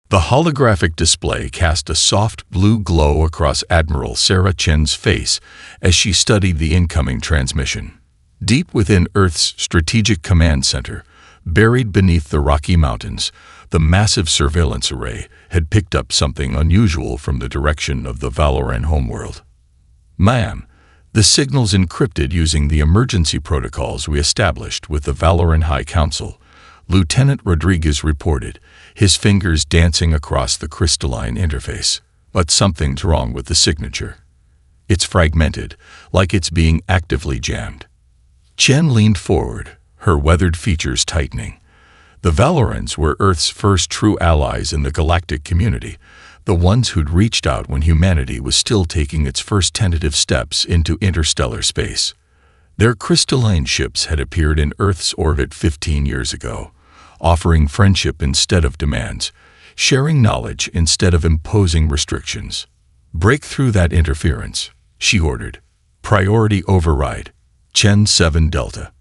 The holographic display cast a soft blue glow across Admiral Sarah Chen's face as she studied the incoming transmission. Deep within Earth's Strategic Command Center, buried beneath the Rocky Mountains, the massive surveillance array had picked up something unusual from the direction of the Valoran homeworld. "Ma'am, the signal's encrypted using the emergency protocols we established with the Valoran High Council," Lieutenant Rodriguez reported, his fingers dancing across the crystalline interface. "But something's wrong with the signature. It's fragmented, like it's being actively jammed." Chen leaned forward, her weathered features tightening. The Valorans were Earth's first true allies in the galactic community, the ones who'd reached out when humanity was still taking its first tentative steps into interstellar space. Their crystalline ships had appeared in Earth's orbit 15 years ago, offering friendship instead of demands, sharing knowledge instead of imposing restrictions. "Break through that interference," she ordered. "Priority override. Chen 7 Delta."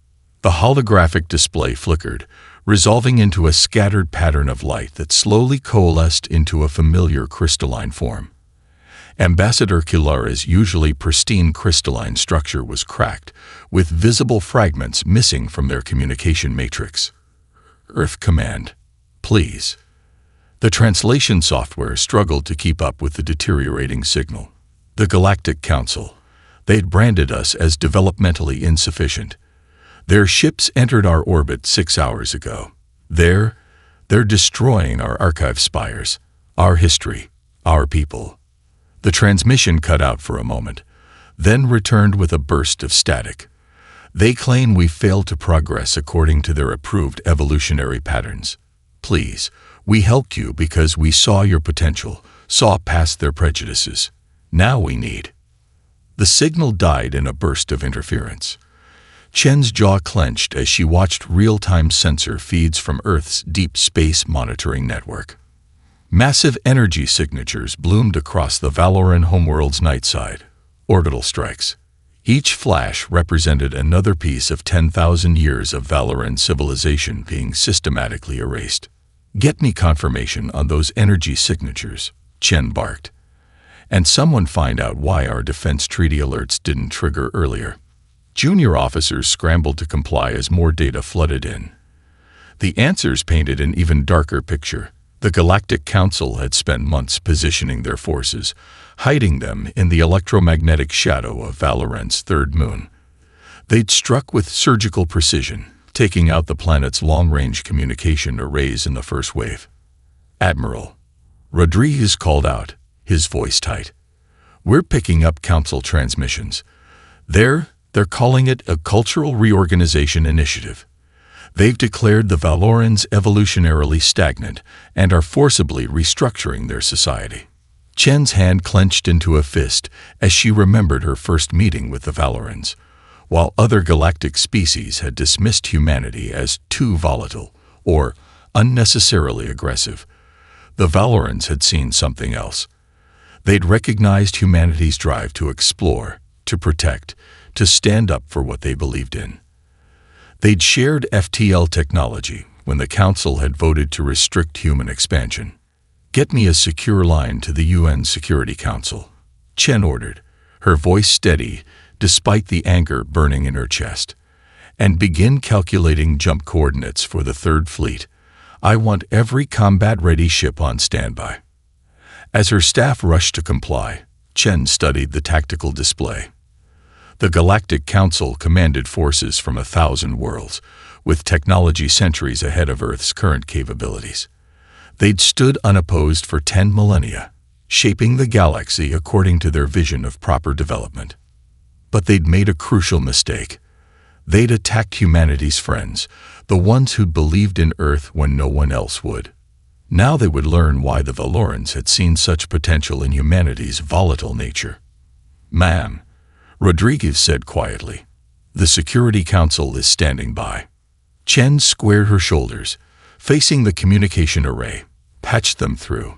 The holographic display flickered, resolving into a scattered pattern of light that slowly coalesced into a familiar crystalline form. Ambassador Kilara's usually pristine crystalline structure was cracked, with visible fragments missing from their communication matrix. "Earth Command, please." The translation software struggled to keep up with the deteriorating signal. "The Galactic Council. They'd branded us as developmentally insufficient. Their ships entered our orbit 6 hours ago. They're destroying our archive spires, our history, our people." The transmission cut out for a moment, then returned with a burst of static. "They claim we failed to progress according to their approved evolutionary patterns. Please, we helped you because we saw your potential, saw past their prejudices. Now we need—" The signal died in a burst of interference. Chen's jaw clenched as she watched real-time sensor feeds from Earth's deep space monitoring network. Massive energy signatures bloomed across the Valoran homeworld's night side. Orbital strikes. Each flash represented another piece of 10,000 years of Valoran civilization being systematically erased. "Get me confirmation on those energy signatures," Chen barked. "And someone find out why our defense treaty alerts didn't trigger earlier." Junior officers scrambled to comply as more data flooded in. The answers painted an even darker picture. The Galactic Council had spent months positioning their forces, hiding them in the electromagnetic shadow of Valoran's third moon. They'd struck with surgical precision, taking out the planet's long-range communication arrays in the first wave. "Admiral," Rodriguez called out, his voice tight. "We're picking up Council transmissions. They're calling it a cultural reorganization initiative. They've declared the Valorans evolutionarily stagnant and are forcibly restructuring their society." Chen's hand clenched into a fist as she remembered her first meeting with the Valorans. While other galactic species had dismissed humanity as too volatile or unnecessarily aggressive, the Valorans had seen something else. They'd recognized humanity's drive to explore, to protect, to stand up for what they believed in. They'd shared FTL technology when the Council had voted to restrict human expansion. "Get me a secure line to the UN Security Council," Chen ordered, her voice steady despite the anger burning in her chest. "And begin calculating jump coordinates for the Third Fleet. I want every combat-ready ship on standby." As her staff rushed to comply, Chen studied the tactical display. The Galactic Council commanded forces from 1,000 worlds, with technology centuries ahead of Earth's current capabilities. They'd stood unopposed for 10 millennia, shaping the galaxy according to their vision of proper development. But they'd made a crucial mistake. They'd attacked humanity's friends, the ones who'd believed in Earth when no one else would. Now they would learn why the Valorans had seen such potential in humanity's volatile nature. "Ma'am," Rodriguez said quietly, "the Security Council is standing by." Chen squared her shoulders, facing the communication array, patched them through.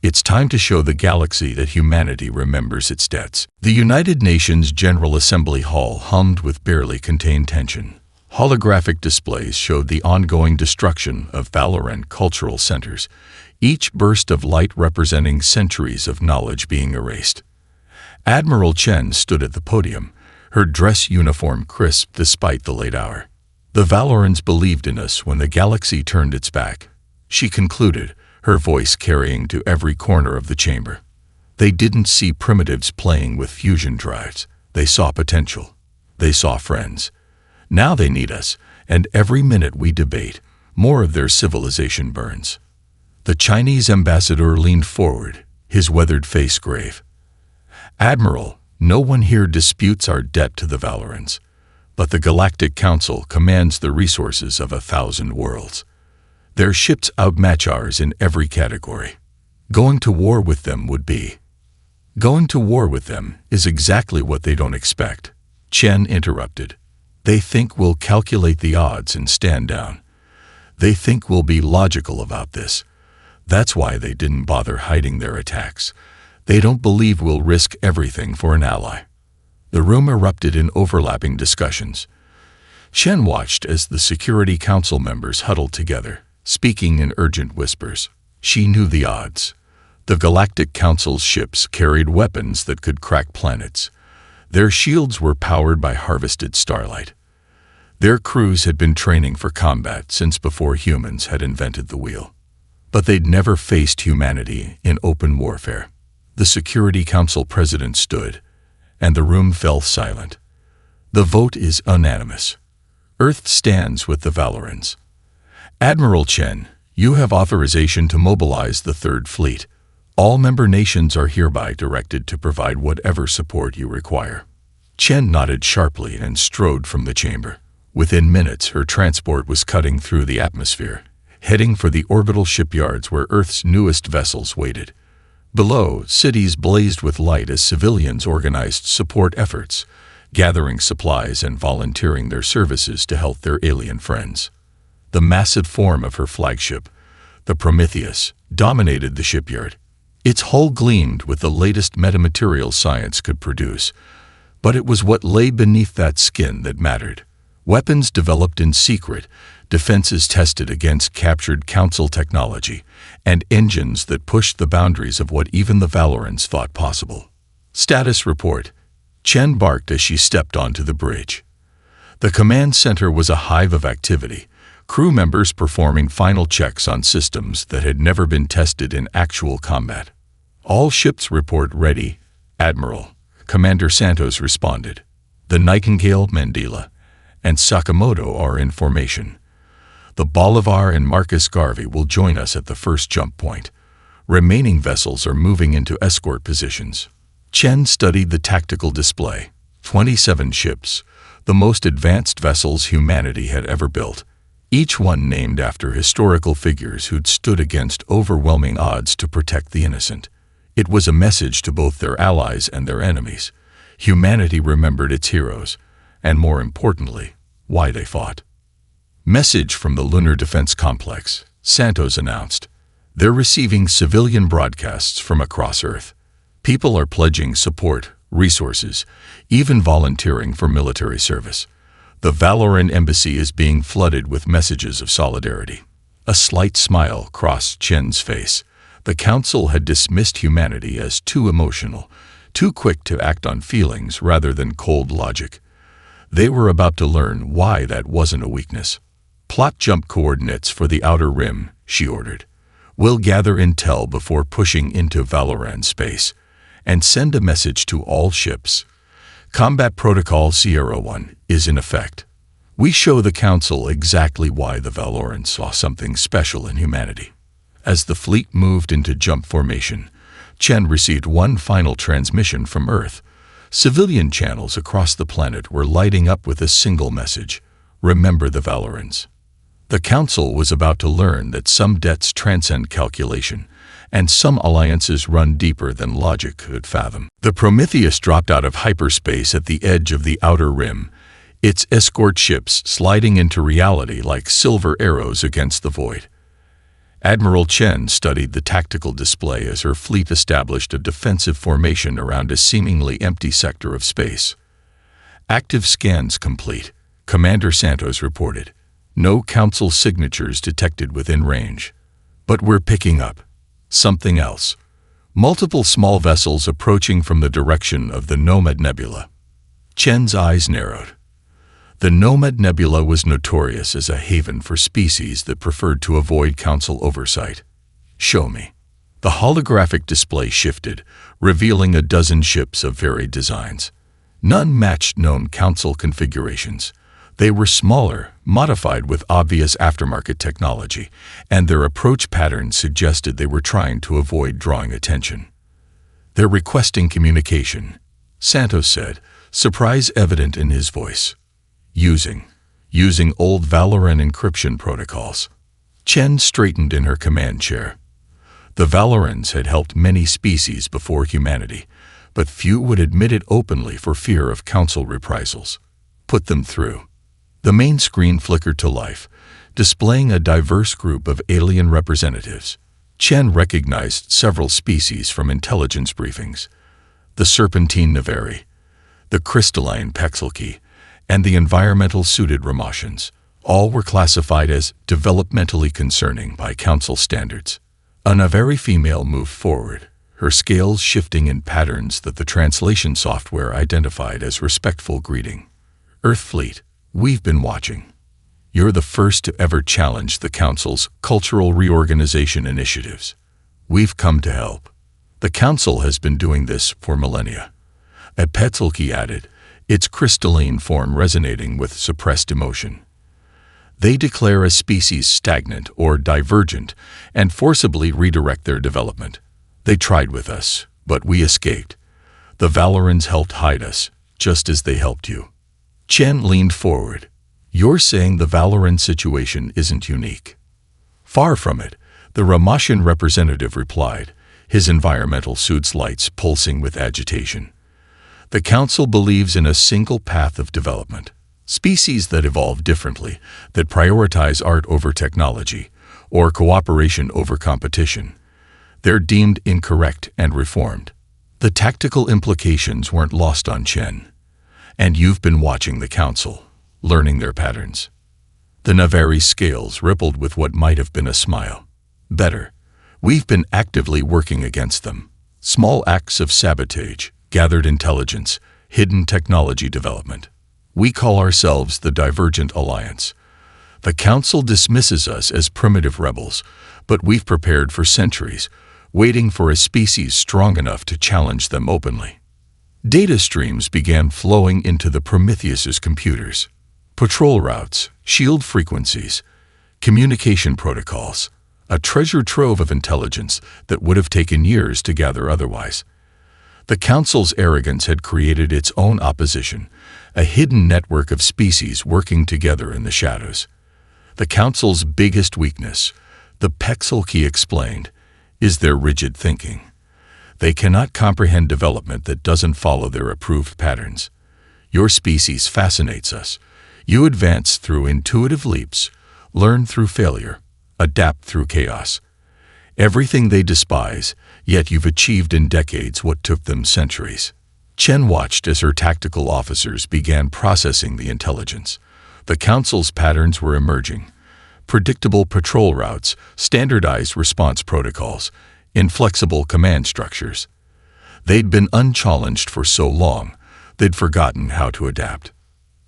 "It's time to show the galaxy that humanity remembers its debts." The United Nations General Assembly Hall hummed with barely contained tension. Holographic displays showed the ongoing destruction of Valoran cultural centers, each burst of light representing centuries of knowledge being erased. Admiral Chen stood at the podium, her dress uniform crisp despite the late hour. The Valorans believed in us when the galaxy turned its back, she concluded, her voice carrying to every corner of the chamber. They didn't see primitives playing with fusion drives. They saw potential. They saw friends. Now they need us, and every minute we debate, more of their civilization burns. The Chinese ambassador leaned forward, his weathered face grave. Admiral, no one here disputes our debt to the Valorans, but the Galactic Council commands the resources of 1,000 worlds. Their ships outmatch ours in every category. Going to war with them would be. Going to war with them is exactly what they don't expect. Chen interrupted. They think we'll calculate the odds and stand down. They think we'll be logical about this. That's why they didn't bother hiding their attacks. They don't believe we'll risk everything for an ally. The room erupted in overlapping discussions. Chen watched as the Security Council members huddled together, speaking in urgent whispers. She knew the odds. The Galactic Council's ships carried weapons that could crack planets. Their shields were powered by harvested starlight. Their crews had been training for combat since before humans had invented the wheel. But they'd never faced humanity in open warfare. The Security Council president stood, and the room fell silent. The vote is unanimous. Earth stands with the Valorans. Admiral Chen, you have authorization to mobilize the Third Fleet. All member nations are hereby directed to provide whatever support you require. Chen nodded sharply and strode from the chamber. Within minutes, her transport was cutting through the atmosphere, heading for the orbital shipyards where Earth's newest vessels waited. Below, cities blazed with light as civilians organized support efforts, gathering supplies and volunteering their services to help their alien friends. The massive form of her flagship, the Prometheus, dominated the shipyard. Its hull gleamed with the latest metamaterial science could produce, but it was what lay beneath that skin that mattered. Weapons developed in secret, defenses tested against captured Council technology, and engines that pushed the boundaries of what even the Valorans thought possible. Status report. Chen barked as she stepped onto the bridge. The command center was a hive of activity, crew members performing final checks on systems that had never been tested in actual combat. All ships report ready, Admiral. Commander Santos responded. The Nightingale, Mandela, and Sakamoto are in formation. The Bolivar and Marcus Garvey will join us at the first jump point. Remaining vessels are moving into escort positions. Chen studied the tactical display. 27 ships, the most advanced vessels humanity had ever built, each one named after historical figures who'd stood against overwhelming odds to protect the innocent. It was a message to both their allies and their enemies. Humanity remembered its heroes, and more importantly, why they fought. Message from the Lunar Defense Complex, Santos announced. They're receiving civilian broadcasts from across Earth. People are pledging support, resources, even volunteering for military service. The Valoran embassy is being flooded with messages of solidarity. A slight smile crossed Chen's face. The Council had dismissed humanity as too emotional, too quick to act on feelings rather than cold logic. They were about to learn why that wasn't a weakness. Plot jump coordinates for the outer rim, she ordered. We'll gather intel before pushing into Valoran space, and send a message to all ships. Combat Protocol Sierra 1 is in effect. We show the Council exactly why the Valorans saw something special in humanity. As the fleet moved into jump formation, Chen received one final transmission from Earth. Civilian channels across the planet were lighting up with a single message: remember the Valorans. The Council was about to learn that some debts transcend calculation, and some alliances run deeper than logic could fathom. The Prometheus dropped out of hyperspace at the edge of the outer rim, its escort ships sliding into reality like silver arrows against the void. Admiral Chen studied the tactical display as her fleet established a defensive formation around a seemingly empty sector of space. Active scans complete, Commander Santos reported. No Council signatures detected within range. But we're picking up. Something else. Multiple small vessels approaching from the direction of the Nomad Nebula. Chen's eyes narrowed. The Nomad Nebula was notorious as a haven for species that preferred to avoid Council oversight. Show me. The holographic display shifted, revealing a dozen ships of varied designs. None matched known Council configurations. They were smaller, modified with obvious aftermarket technology, and their approach patterns suggested they were trying to avoid drawing attention. "They're requesting communication," Santos said, surprise evident in his voice. Using old Valoran encryption protocols. Chen straightened in her command chair. The Valorans had helped many species before humanity, but few would admit it openly for fear of Council reprisals. Put them through. The main screen flickered to life, displaying a diverse group of alien representatives. Chen recognized several species from intelligence briefings: the serpentine Navari, the crystalline Pexelki, and the environmental-suited Ramashans. All were classified as developmentally concerning by Council standards. A Navari female moved forward, her scales shifting in patterns that the translation software identified as respectful greeting. "Earth Fleet, we've been watching. You're the first to ever challenge the Council's cultural reorganization initiatives. We've come to help. The Council has been doing this for millennia." A Petzelki added, its crystalline form resonating with suppressed emotion. "They declare a species stagnant or divergent and forcibly redirect their development. They tried with us, but we escaped. The Valorans helped hide us, just as they helped you." Chen leaned forward. "You're saying the Valoran situation isn't unique?" "Far from it," the Ramashan representative replied, his environmental suit's lights pulsing with agitation. "The Council believes in a single path of development. Species that evolve differently, that prioritize art over technology, or cooperation over competition. They're deemed incorrect and reformed." The tactical implications weren't lost on Chen. "And you've been watching the Council, learning their patterns." The Navari scales rippled with what might have been a smile. "Better. We've been actively working against them. Small acts of sabotage, gathered intelligence, hidden technology development. We call ourselves the Divergent Alliance. The Council dismisses us as primitive rebels, but we've prepared for centuries, waiting for a species strong enough to challenge them openly." Data streams began flowing into the Prometheus's computers. Patrol routes, shield frequencies, communication protocols, a treasure trove of intelligence that would have taken years to gather otherwise. The Council's arrogance had created its own opposition, a hidden network of species working together in the shadows. The Council's biggest weakness, the Pexelki explained, is their rigid thinking. They cannot comprehend development that doesn't follow their approved patterns. Your species fascinates us. You advance through intuitive leaps, learn through failure, adapt through chaos. Everything they despise, yet you've achieved in decades what took them centuries. Chen watched as her tactical officers began processing the intelligence. The Council's patterns were emerging. Predictable patrol routes, standardized response protocols, inflexible command structures. They'd been unchallenged for so long, they'd forgotten how to adapt.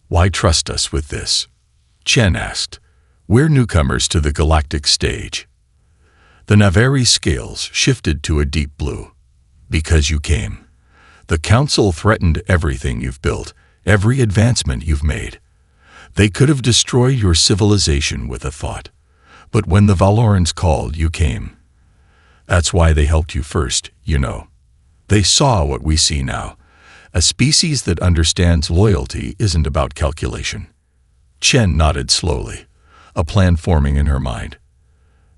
"Why trust us with this?" Chen asked. "We're newcomers to the galactic stage." The Navari scales shifted to a deep blue. "Because you came. The Council threatened everything you've built, every advancement you've made. They could have destroyed your civilization with a thought. But when the Valorans called, you came. That's why they helped you first, you know. They saw what we see now. A species that understands loyalty isn't about calculation." Chen nodded slowly, a plan forming in her mind.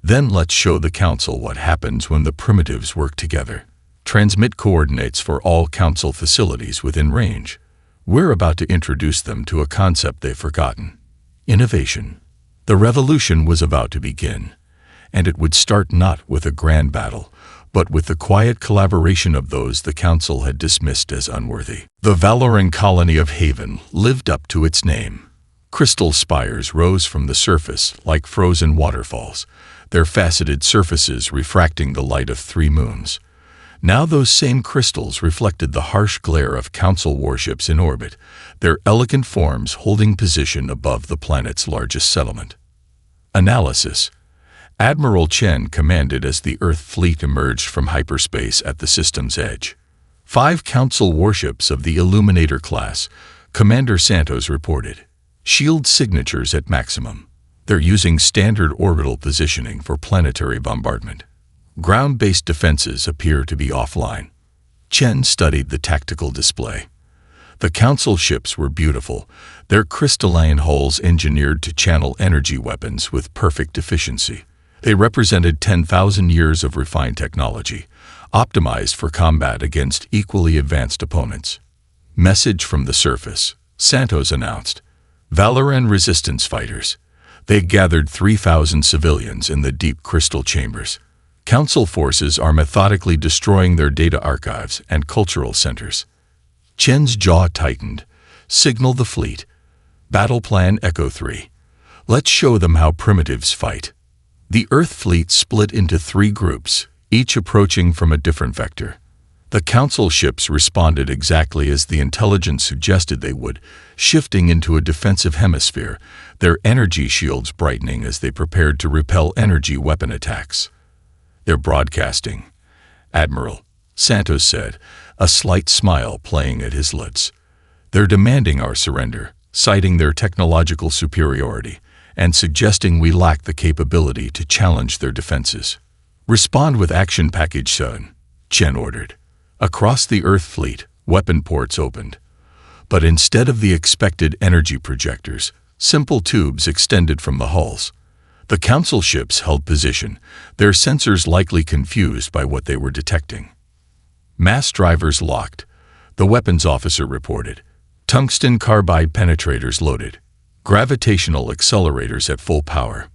"Then let's show the Council what happens when the primitives work together. Transmit coordinates for all Council facilities within range. We're about to introduce them to a concept they've forgotten: innovation." The revolution was about to begin, and it would start not with a grand battle, but with the quiet collaboration of those the Council had dismissed as unworthy. The Valoran colony of Haven lived up to its name. Crystal spires rose from the surface like frozen waterfalls, their faceted surfaces refracting the light of 3 moons. Now those same crystals reflected the harsh glare of Council warships in orbit, their elegant forms holding position above the planet's largest settlement. Analysis. Admiral Chen commanded as the Earth fleet emerged from hyperspace at the system's edge. 5 Council warships of the Illuminator class, Commander Santos reported. Shield signatures at maximum. They're using standard orbital positioning for planetary bombardment. Ground-based defenses appear to be offline. Chen studied the tactical display. The Council ships were beautiful, their crystalline hulls engineered to channel energy weapons with perfect efficiency. They represented 10,000 years of refined technology, optimized for combat against equally advanced opponents. Message from the surface, Santos announced. Valoran resistance fighters. They gathered 3,000 civilians in the deep crystal chambers. Council forces are methodically destroying their data archives and cultural centers. Chen's jaw tightened. Signal the fleet. Battle Plan Echo 3. Let's show them how primitives fight. The Earth fleet split into 3 groups, each approaching from a different vector. The Council ships responded exactly as the intelligence suggested they would, shifting into a defensive hemisphere, their energy shields brightening as they prepared to repel energy weapon attacks. They're broadcasting, Admiral, Santos said, a slight smile playing at his lips. They're demanding our surrender, citing their technological superiority, and suggesting we lack the capability to challenge their defenses. Respond with action package soon, Chen ordered. Across the Earth fleet, weapon ports opened. But instead of the expected energy projectors, simple tubes extended from the hulls. The Council ships held position, their sensors likely confused by what they were detecting. Mass drivers locked, the weapons officer reported. Tungsten carbide penetrators loaded. Gravitational accelerators at full power.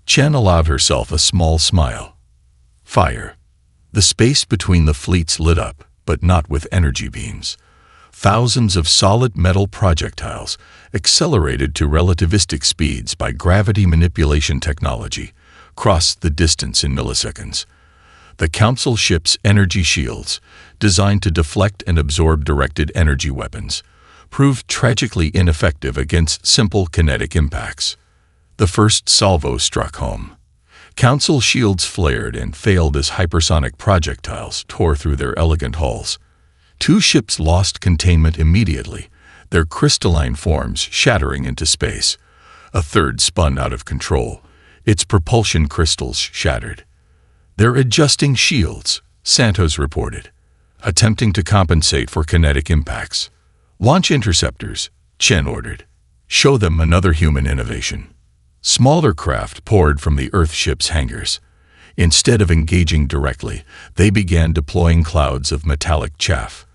Chen allowed herself a small smile. Fire. The space between the fleets lit up, but not with energy beams. Thousands of solid metal projectiles, accelerated to relativistic speeds by gravity manipulation technology, crossed the distance in milliseconds. The Council ships' energy shields, designed to deflect and absorb directed energy weapons, proved tragically ineffective against simple kinetic impacts. The first salvo struck home. Council shields flared and failed as hypersonic projectiles tore through their elegant hulls. 2 ships lost containment immediately, their crystalline forms shattering into space. A third spun out of control, its propulsion crystals shattered. They're adjusting shields, Santos reported, attempting to compensate for kinetic impacts. Launch interceptors, Chen ordered. Show them another human innovation. Smaller craft poured from the Earth ship's hangars. Instead of engaging directly, they began deploying clouds of metallic chaff.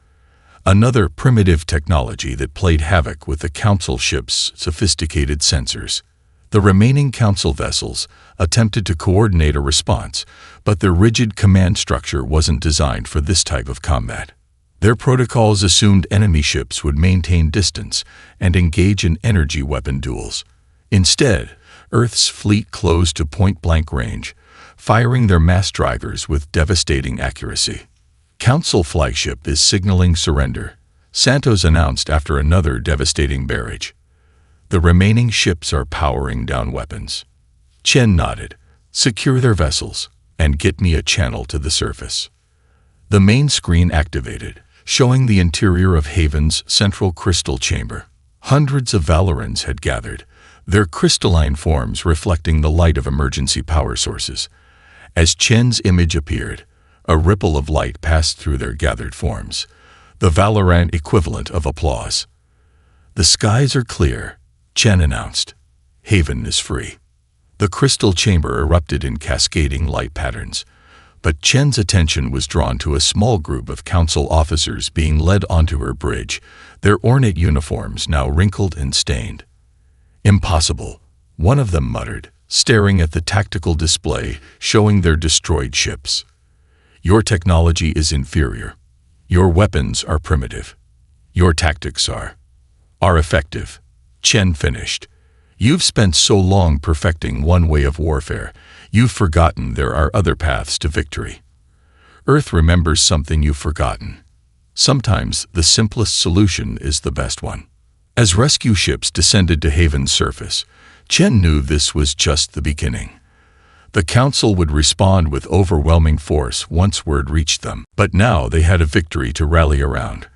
Another primitive technology that played havoc with the Council ships' sophisticated sensors. The remaining Council vessels attempted to coordinate a response, but their rigid command structure wasn't designed for this type of combat. Their protocols assumed enemy ships would maintain distance and engage in energy weapon duels. Instead, Earth's fleet closed to point-blank range, firing their mass drivers with devastating accuracy. Council flagship is signaling surrender, Santos announced after another devastating barrage. The remaining ships are powering down weapons. Chen nodded. Secure their vessels, and get me a channel to the surface. The main screen activated, showing the interior of Haven's central crystal chamber. Hundreds of Valorans had gathered, their crystalline forms reflecting the light of emergency power sources. As Chen's image appeared, a ripple of light passed through their gathered forms, the Valoran equivalent of applause. The skies are clear, Chen announced. Haven is free. The crystal chamber erupted in cascading light patterns, but Chen's attention was drawn to a small group of Council officers being led onto her bridge, their ornate uniforms now wrinkled and stained. Impossible, one of them muttered, staring at the tactical display showing their destroyed ships. Your technology is inferior. Your weapons are primitive. Your tactics are effective. Chen finished. You've spent so long perfecting one way of warfare, you've forgotten there are other paths to victory. Earth remembers something you've forgotten. Sometimes the simplest solution is the best one. As rescue ships descended to Haven's surface, Chen knew this was just the beginning. The Council would respond with overwhelming force once word reached them, but now they had a victory to rally around.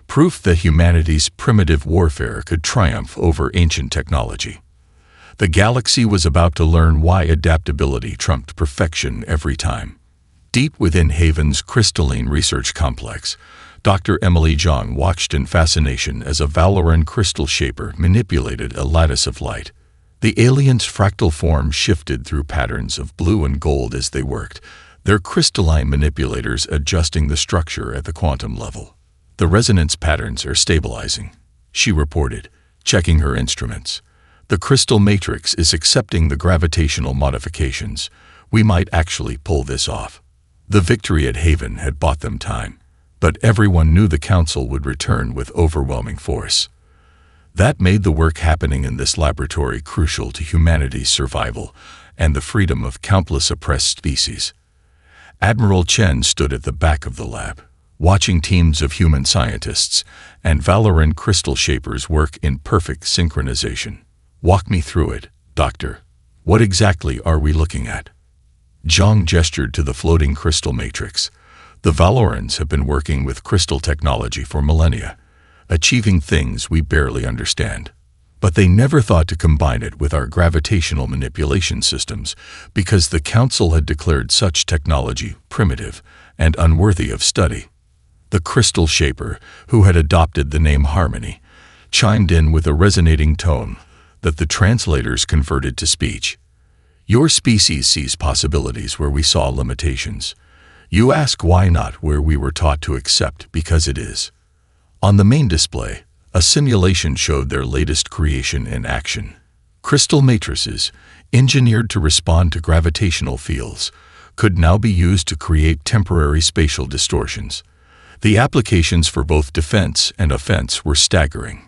Proof that humanity's primitive warfare could triumph over ancient technology. The galaxy was about to learn why adaptability trumped perfection every time. Deep within Haven's crystalline research complex, Dr. Emily Zhang watched in fascination as a Valoran crystal shaper manipulated a lattice of light. The aliens' fractal form shifted through patterns of blue and gold as they worked, their crystalline manipulators adjusting the structure at the quantum level. "The resonance patterns are stabilizing," she reported, checking her instruments. "The crystal matrix is accepting the gravitational modifications. We might actually pull this off." The victory at Haven had bought them time, but everyone knew the Council would return with overwhelming force. That made the work happening in this laboratory crucial to humanity's survival and the freedom of countless oppressed species. Admiral Chen stood at the back of the lab, watching teams of human scientists and Valoran crystal shapers work in perfect synchronization. "Walk me through it, Doctor. What exactly are we looking at?" Zhang gestured to the floating crystal matrix. "The Valorans have been working with crystal technology for millennia, achieving things we barely understand. But they never thought to combine it with our gravitational manipulation systems because the Council had declared such technology primitive and unworthy of study." The crystal shaper, who had adopted the name Harmony, chimed in with a resonating tone that the translators converted to speech. "Your species sees possibilities where we saw limitations. You ask why not where we were taught to accept because it is." On the main display, a simulation showed their latest creation in action. Crystal matrices, engineered to respond to gravitational fields, could now be used to create temporary spatial distortions. The applications for both defense and offense were staggering.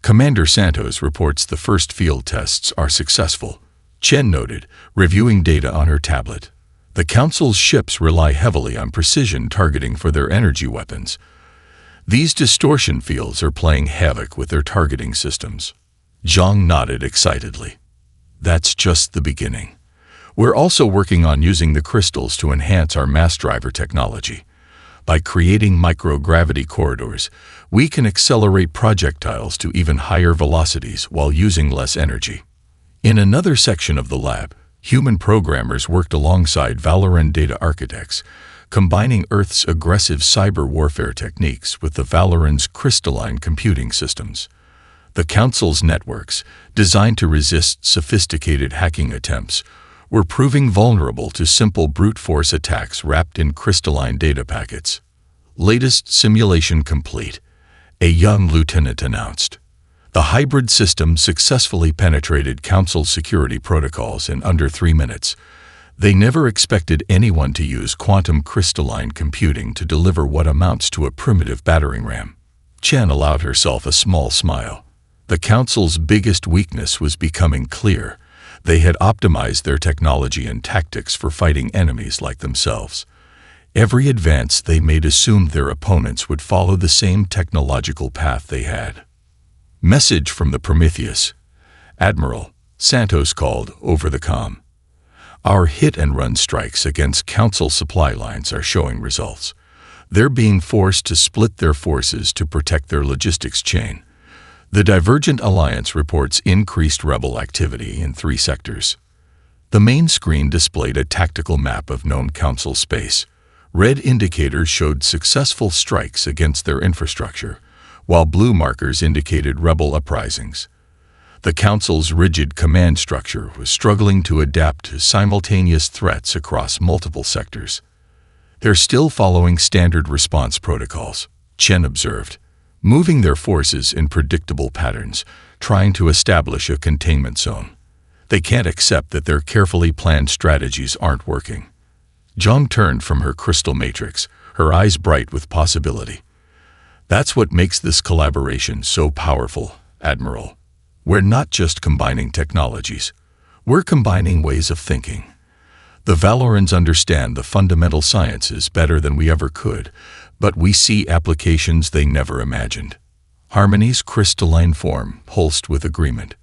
Commander Santos reports the first field tests are successful, Chen noted, reviewing data on her tablet. The Council's ships rely heavily on precision targeting for their energy weapons. These distortion fields are playing havoc with their targeting systems. Zhang nodded excitedly. "That's just the beginning. We're also working on using the crystals to enhance our mass driver technology. By creating microgravity corridors, we can accelerate projectiles to even higher velocities while using less energy." In another section of the lab, human programmers worked alongside Valoran data architects, combining Earth's aggressive cyber warfare techniques with the Valoran's crystalline computing systems. The Council's networks, designed to resist sophisticated hacking attempts, were proving vulnerable to simple brute force attacks wrapped in crystalline data packets. "Latest simulation complete," a young lieutenant announced. The hybrid system successfully penetrated Council security protocols in under 3 minutes. They never expected anyone to use quantum crystalline computing to deliver what amounts to a primitive battering ram. Chen allowed herself a small smile. The Council's biggest weakness was becoming clear. They had optimized their technology and tactics for fighting enemies like themselves. Every advance they made assumed their opponents would follow the same technological path they had. Message from the Prometheus. "Admiral," Santos called over the comm. "Our hit-and-run strikes against Council supply lines are showing results. They're being forced to split their forces to protect their logistics chain. The Divergent Alliance reports increased rebel activity in 3 sectors." The main screen displayed a tactical map of known Council space. Red indicators showed successful strikes against their infrastructure, while blue markers indicated rebel uprisings. The Council's rigid command structure was struggling to adapt to simultaneous threats across multiple sectors. "They're still following standard response protocols," Chen observed, moving their forces in predictable patterns, trying to establish a containment zone. They can't accept that their carefully planned strategies aren't working. Zhang turned from her crystal matrix, her eyes bright with possibility. "That's what makes this collaboration so powerful, Admiral. We're not just combining technologies. We're combining ways of thinking. The Valorans understand the fundamental sciences better than we ever could, but we see applications they never imagined. Harmony's crystalline form pulsed with agreement.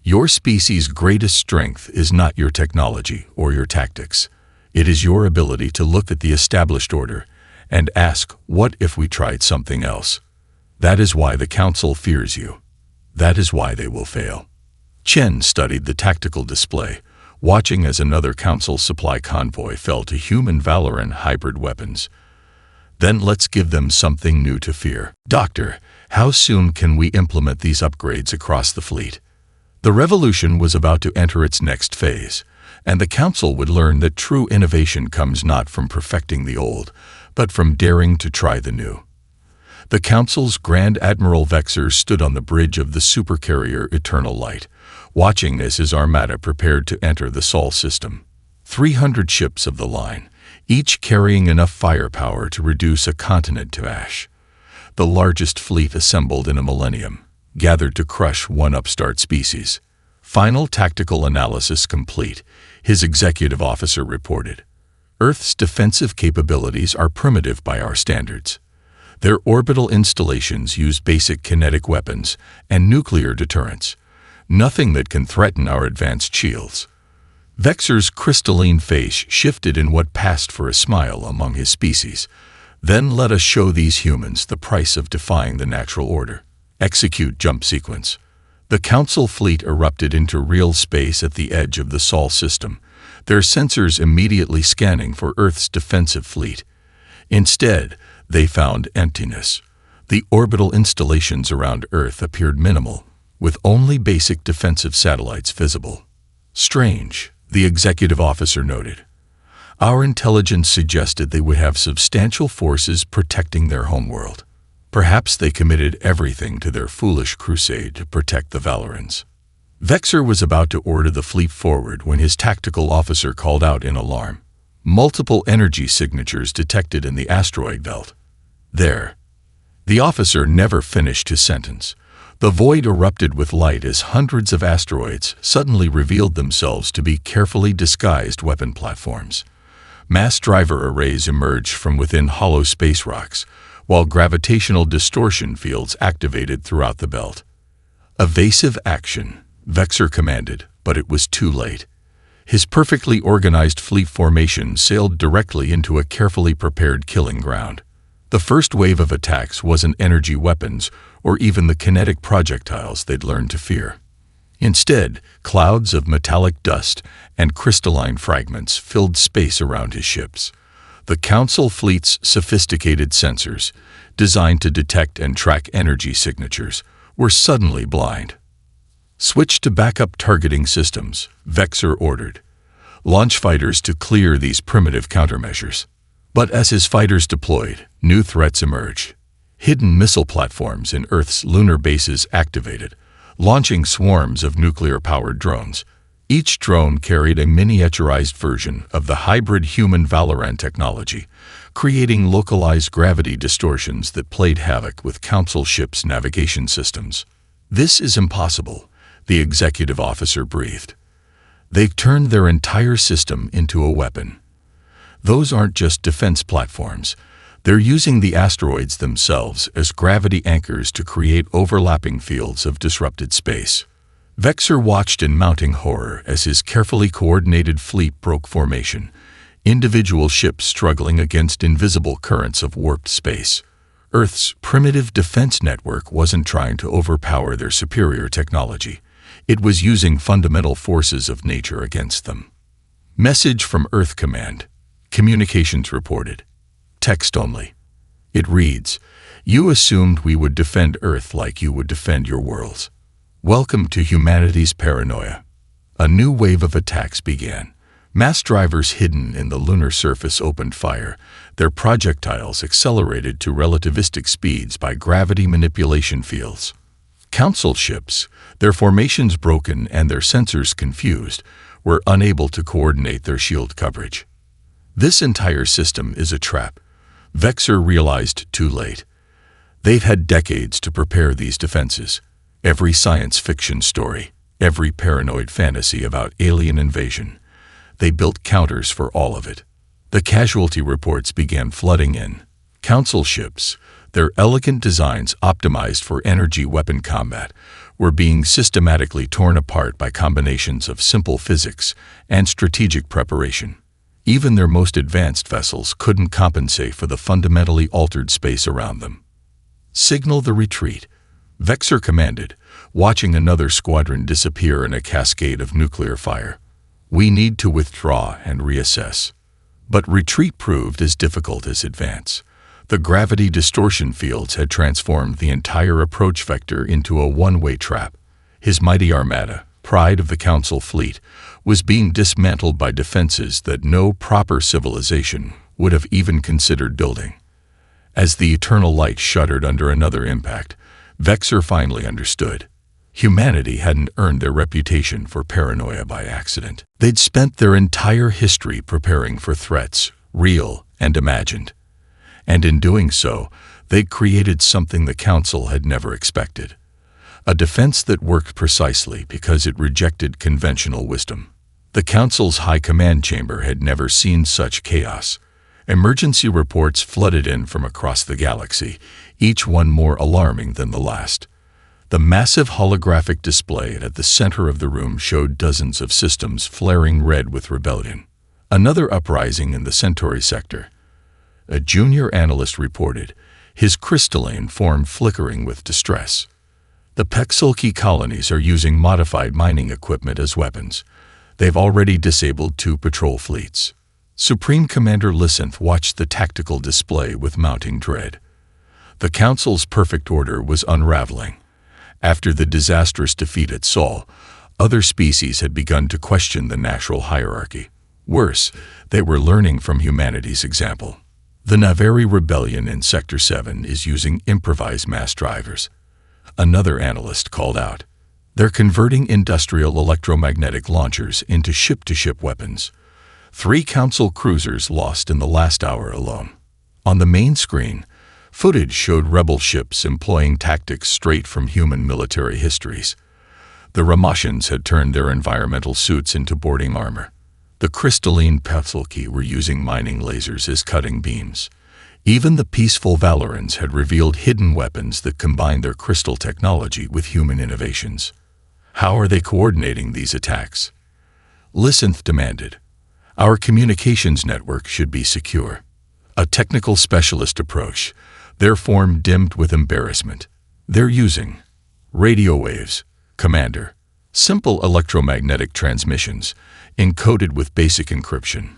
Your species' greatest strength is not your technology or your tactics. It is your ability to look at the established order and ask, what if we tried something else? That is why the Council fears you. That is why they will fail. Chen studied the tactical display, watching as another Council supply convoy fell to human Valoran hybrid weapons. Then let's give them something new to fear. Doctor, how soon can we implement these upgrades across the fleet? The revolution was about to enter its next phase, and the Council would learn that true innovation comes not from perfecting the old, but from daring to try the new. The Council's Grand Admiral Vexer stood on the bridge of the supercarrier Eternal Light, watching as his armada prepared to enter the Sol system. 300 ships of the line, each carrying enough firepower to reduce a continent to ash. The largest fleet assembled in a millennium, gathered to crush one upstart species. Final tactical analysis complete, his executive officer reported. Earth's defensive capabilities are primitive by our standards. Their orbital installations use basic kinetic weapons and nuclear deterrence, nothing that can threaten our advanced shields. Vexer's crystalline face shifted in what passed for a smile among his species. Then let us show these humans the price of defying the natural order. Execute jump sequence. The Council fleet erupted into real space at the edge of the Sol system, their sensors immediately scanning for Earth's defensive fleet. Instead, they found emptiness. The orbital installations around Earth appeared minimal, with only basic defensive satellites visible. Strange, the executive officer noted. Our intelligence suggested they would have substantial forces protecting their homeworld. Perhaps they committed everything to their foolish crusade to protect the Valorans. Vexer was about to order the fleet forward when his tactical officer called out in alarm. Multiple energy signatures detected in the asteroid belt. There. The officer never finished his sentence. The void erupted with light as hundreds of asteroids suddenly revealed themselves to be carefully disguised weapon platforms. Mass driver arrays emerged from within hollow space rocks, while gravitational distortion fields activated throughout the belt. Evasive action, Vexer commanded, but it was too late. His perfectly organized fleet formation sailed directly into a carefully prepared killing ground. The first wave of attacks wasn't energy weapons or even the kinetic projectiles they'd learned to fear. Instead, clouds of metallic dust and crystalline fragments filled space around his ships. The Council fleet's sophisticated sensors, designed to detect and track energy signatures, were suddenly blind. Switch to backup targeting systems, Vexer ordered. Launch fighters to clear these primitive countermeasures. But as his fighters deployed, new threats emerged. Hidden missile platforms in Earth's lunar bases activated, launching swarms of nuclear-powered drones. Each drone carried a miniaturized version of the hybrid human Valoran technology, creating localized gravity distortions that played havoc with Council ships' navigation systems. This is impossible, the executive officer breathed. They've turned their entire system into a weapon. Those aren't just defense platforms. They're using the asteroids themselves as gravity anchors to create overlapping fields of disrupted space. Vexer watched in mounting horror as his carefully coordinated fleet broke formation, individual ships struggling against invisible currents of warped space. Earth's primitive defense network wasn't trying to overpower their superior technology. It was using fundamental forces of nature against them. Message from Earth Command. Communications reported. Text only. It reads, "You assumed we would defend Earth like you would defend your worlds. Welcome to humanity's paranoia." A new wave of attacks began. Mass drivers hidden in the lunar surface opened fire, their projectiles accelerated to relativistic speeds by gravity manipulation fields. Council ships, their formations broken and their sensors confused, were unable to coordinate their shield coverage. This entire system is a trap. Vexer realized too late. They've had decades to prepare these defenses. Every science fiction story, every paranoid fantasy about alien invasion. They built counters for all of it. The casualty reports began flooding in. Council ships, their elegant designs optimized for energy weapon combat, were being systematically torn apart by combinations of simple physics and strategic preparation. Even their most advanced vessels couldn't compensate for the fundamentally altered space around them. "Signal the retreat," Vexor commanded, watching another squadron disappear in a cascade of nuclear fire. "We need to withdraw and reassess." But retreat proved as difficult as advance. The gravity distortion fields had transformed the entire approach vector into a one-way trap. His mighty armada, pride of the Council fleet, was being dismantled by defenses that no proper civilization would have even considered building. As the eternal light shuddered under another impact, Vexor finally understood. Humanity hadn't earned their reputation for paranoia by accident. They'd spent their entire history preparing for threats, real and imagined. And in doing so, they'd created something the Council had never expected. A defense that worked precisely because it rejected conventional wisdom. The Council's high command chamber had never seen such chaos. Emergency reports flooded in from across the galaxy, each one more alarming than the last. The massive holographic display at the center of the room showed dozens of systems flaring red with rebellion. Another uprising in the Centauri sector. A junior analyst reported, his crystalline form flickering with distress. The Pexulki colonies are using modified mining equipment as weapons. They've already disabled 2 patrol fleets. Supreme Commander Lysynth watched the tactical display with mounting dread. The Council's perfect order was unraveling. After the disastrous defeat at Sol, other species had begun to question the natural hierarchy. Worse, they were learning from humanity's example. The Navari rebellion in Sector 7 is using improvised mass drivers. Another analyst called out. They're converting industrial electromagnetic launchers into ship-to-ship weapons. 3 Council cruisers lost in the last hour alone. On the main screen, footage showed rebel ships employing tactics straight from human military histories. The Ramashans had turned their environmental suits into boarding armor. The crystalline Pexulki were using mining lasers as cutting beams. Even the peaceful Valorans had revealed hidden weapons that combined their crystal technology with human innovations. How are they coordinating these attacks? Lysynth demanded. Our communications network should be secure. A technical specialist approach, their form dimmed with embarrassment. They're using radio waves, Commander. Simple electromagnetic transmissions, encoded with basic encryption.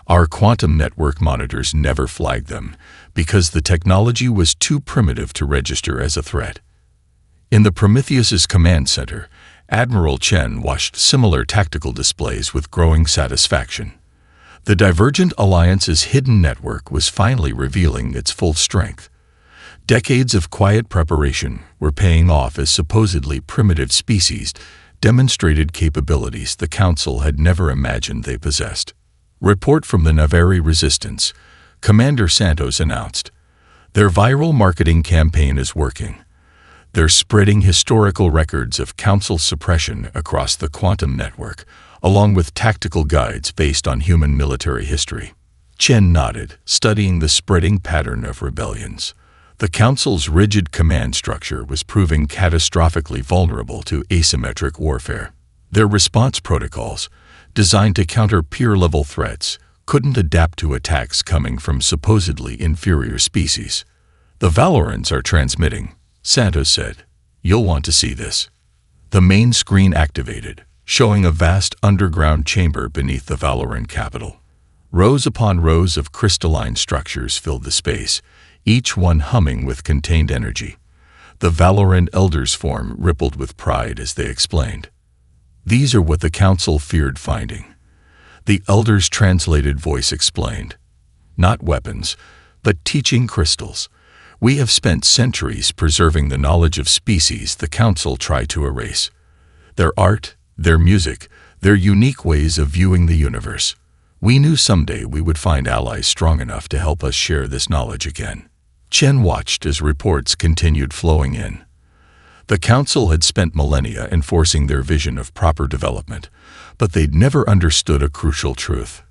Our quantum network monitors never flagged them because the technology was too primitive to register as a threat. In the Prometheus's command center, Admiral Chen watched similar tactical displays with growing satisfaction. The Divergent Alliance's hidden network was finally revealing its full strength. Decades of quiet preparation were paying off as supposedly primitive species demonstrated capabilities the Council had never imagined they possessed. Report from the Navari Resistance, Commander Santos announced. Their viral marketing campaign is working. They're spreading historical records of Council suppression across the quantum network, along with tactical guides based on human military history. Chen nodded, studying the spreading pattern of rebellions. The Council's rigid command structure was proving catastrophically vulnerable to asymmetric warfare. Their response protocols, designed to counter peer-level threats, couldn't adapt to attacks coming from supposedly inferior species. The Valorans are transmitting, Santos said. You'll want to see this. The main screen activated, showing a vast underground chamber beneath the Valoran capital. Rows upon rows of crystalline structures filled the space, each one humming with contained energy. The Valoran Elders' form rippled with pride as they explained. These are what the Council feared finding. The Elders' translated voice explained. Not weapons, but teaching crystals. We have spent centuries preserving the knowledge of species the Council tried to erase. Their art, their music, their unique ways of viewing the universe. We knew someday we would find allies strong enough to help us share this knowledge again. Chen watched as reports continued flowing in. The Council had spent millennia enforcing their vision of proper development, but they'd never understood a crucial truth.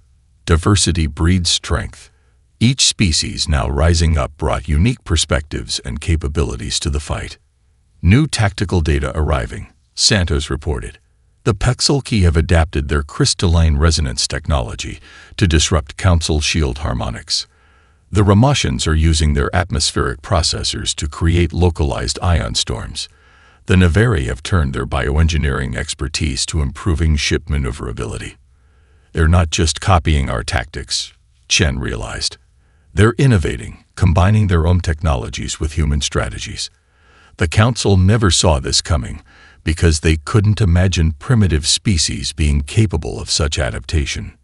Diversity breeds strength. Each species now rising up brought unique perspectives and capabilities to the fight. New tactical data arriving, Santos reported. The Pexilki have adapted their crystalline resonance technology to disrupt Council shield harmonics. The Ramashans are using their atmospheric processors to create localized ion storms. The Navari have turned their bioengineering expertise to improving ship maneuverability. They're not just copying our tactics, Chen realized. They're innovating, combining their own technologies with human strategies. The Council never saw this coming because they couldn't imagine primitive species being capable of such adaptation.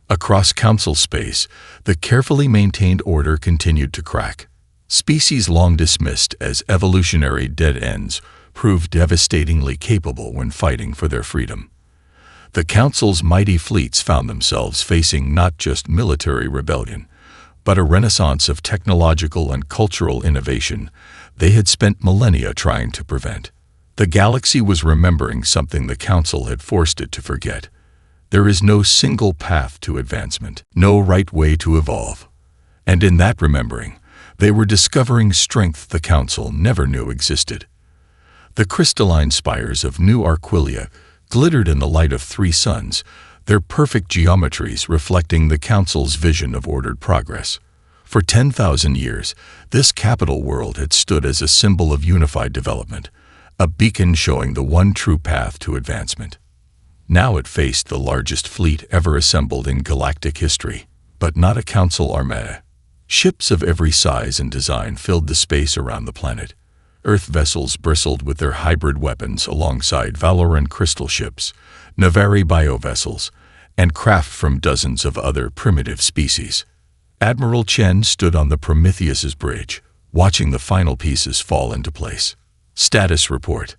Across Council space, the carefully maintained order continued to crack. Species long dismissed as evolutionary dead ends proved devastatingly capable when fighting for their freedom. The Council's mighty fleets found themselves facing not just military rebellion, but a renaissance of technological and cultural innovation they had spent millennia trying to prevent. The galaxy was remembering something the Council had forced it to forget. There is no single path to advancement, no right way to evolve. And in that remembering, they were discovering strength the Council never knew existed. The crystalline spires of New Arquilia glittered in the light of 3 suns, their perfect geometries reflecting the Council's vision of ordered progress. For 10,000 years, this capital world had stood as a symbol of unified development, a beacon showing the one true path to advancement. Now it faced the largest fleet ever assembled in galactic history, but not a Council armada. Ships of every size and design filled the space around the planet. Earth vessels bristled with their hybrid weapons alongside Valoran crystal ships, Navari biovessels, and craft from dozens of other primitive species. Admiral Chen stood on the Prometheus's bridge, watching the final pieces fall into place. Status report.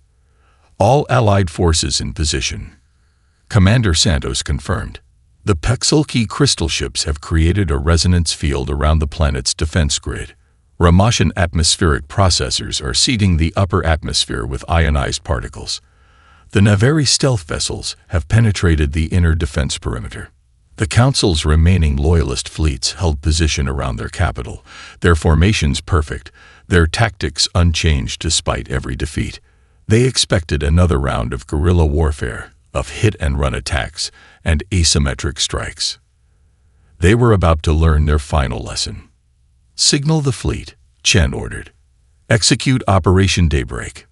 All Allied forces in position. Commander Santos confirmed. The Pexilki crystal ships have created a resonance field around the planet's defense grid. Ramashan atmospheric processors are seeding the upper atmosphere with ionized particles. The Navari stealth vessels have penetrated the inner defense perimeter. The Council's remaining loyalist fleets held position around their capital, their formations perfect, their tactics unchanged despite every defeat. They expected another round of guerrilla warfare, of hit-and-run attacks and asymmetric strikes. They were about to learn their final lesson. Signal the fleet, Chen ordered. Execute Operation Daybreak.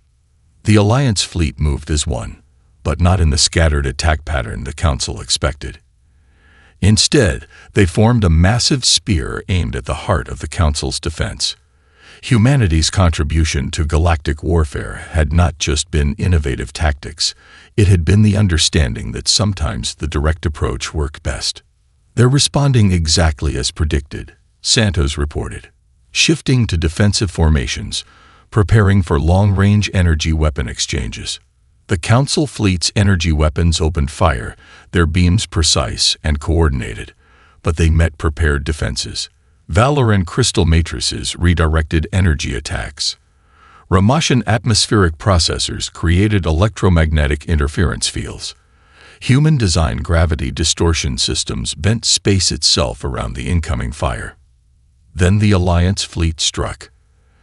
The Alliance fleet moved as one, but not in the scattered attack pattern the Council expected. Instead, they formed a massive spear aimed at the heart of the Council's defense. Humanity's contribution to galactic warfare had not just been innovative tactics, it had been the understanding that sometimes the direct approach worked best. They're responding exactly as predicted, Santos reported. Shifting to defensive formations, preparing for long-range energy weapon exchanges. The Council fleet's energy weapons opened fire, their beams precise and coordinated, but they met prepared defenses. Valoran crystal matrices redirected energy attacks. Ramashan atmospheric processors created electromagnetic interference fields. Human-designed gravity distortion systems bent space itself around the incoming fire. Then the Alliance fleet struck.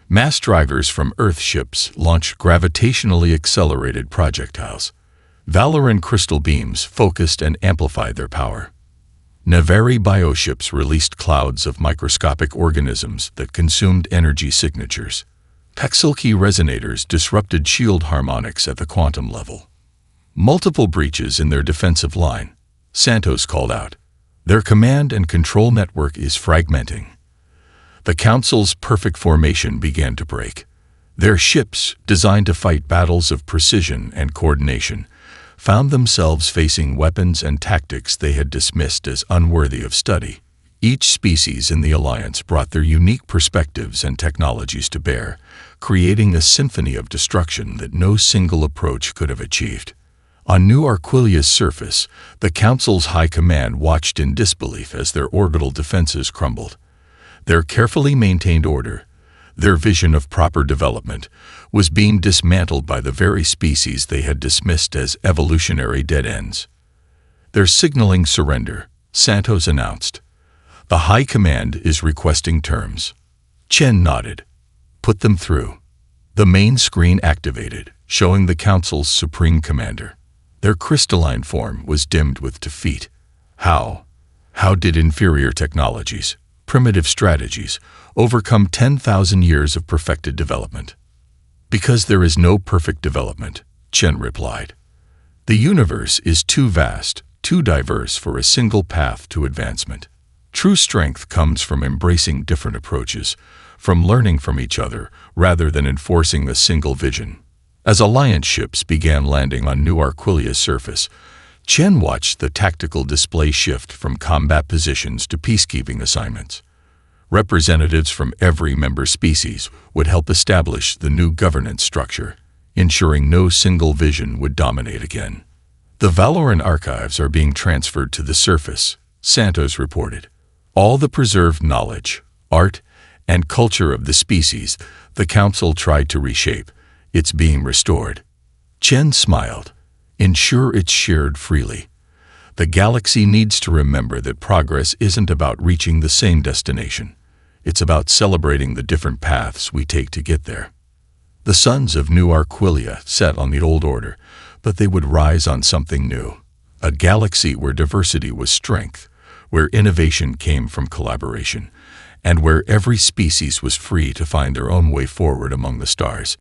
Mass drivers from Earth ships launched gravitationally accelerated projectiles. Valoran crystal beams focused and amplified their power. Navari bioships released clouds of microscopic organisms that consumed energy signatures. Pexilki resonators disrupted shield harmonics at the quantum level. Multiple breaches in their defensive line, Santos called out. Their command and control network is fragmenting. The Council's perfect formation began to break. Their ships, designed to fight battles of precision and coordination, found themselves facing weapons and tactics they had dismissed as unworthy of study. Each species in the Alliance brought their unique perspectives and technologies to bear, creating a symphony of destruction that no single approach could have achieved. On New Arquilia's surface, the Council's high command watched in disbelief as their orbital defenses crumbled. Their carefully maintained order, Their vision of proper development was being dismantled by the very species they had dismissed as evolutionary dead ends. They're signaling surrender, Santos announced. The High Command is requesting terms. Chen nodded. Put them through. The main screen activated, showing the Council's Supreme Commander. Their crystalline form was dimmed with defeat. How did inferior technologies, primitive strategies, overcome 10,000 years of perfected development? Because there is no perfect development, Chen replied. The universe is too vast, too diverse for a single path to advancement. True strength comes from embracing different approaches, from learning from each other rather than enforcing a single vision. As Alliance ships began landing on New Arquilia's surface, Chen watched the tactical display shift from combat positions to peacekeeping assignments. Representatives from every member species would help establish the new governance structure, ensuring no single vision would dominate again. The Valoran archives are being transferred to the surface, Santos reported. All the preserved knowledge, art, and culture of the species the Council tried to reshape, it's being restored. Chen smiled. Ensure it's shared freely. The galaxy needs to remember that progress isn't about reaching the same destination. It's about celebrating the different paths we take to get there. The sons of New Arquilia set on the old order, but they would rise on something new. A galaxy where diversity was strength, where innovation came from collaboration, and where every species was free to find their own way forward among the stars.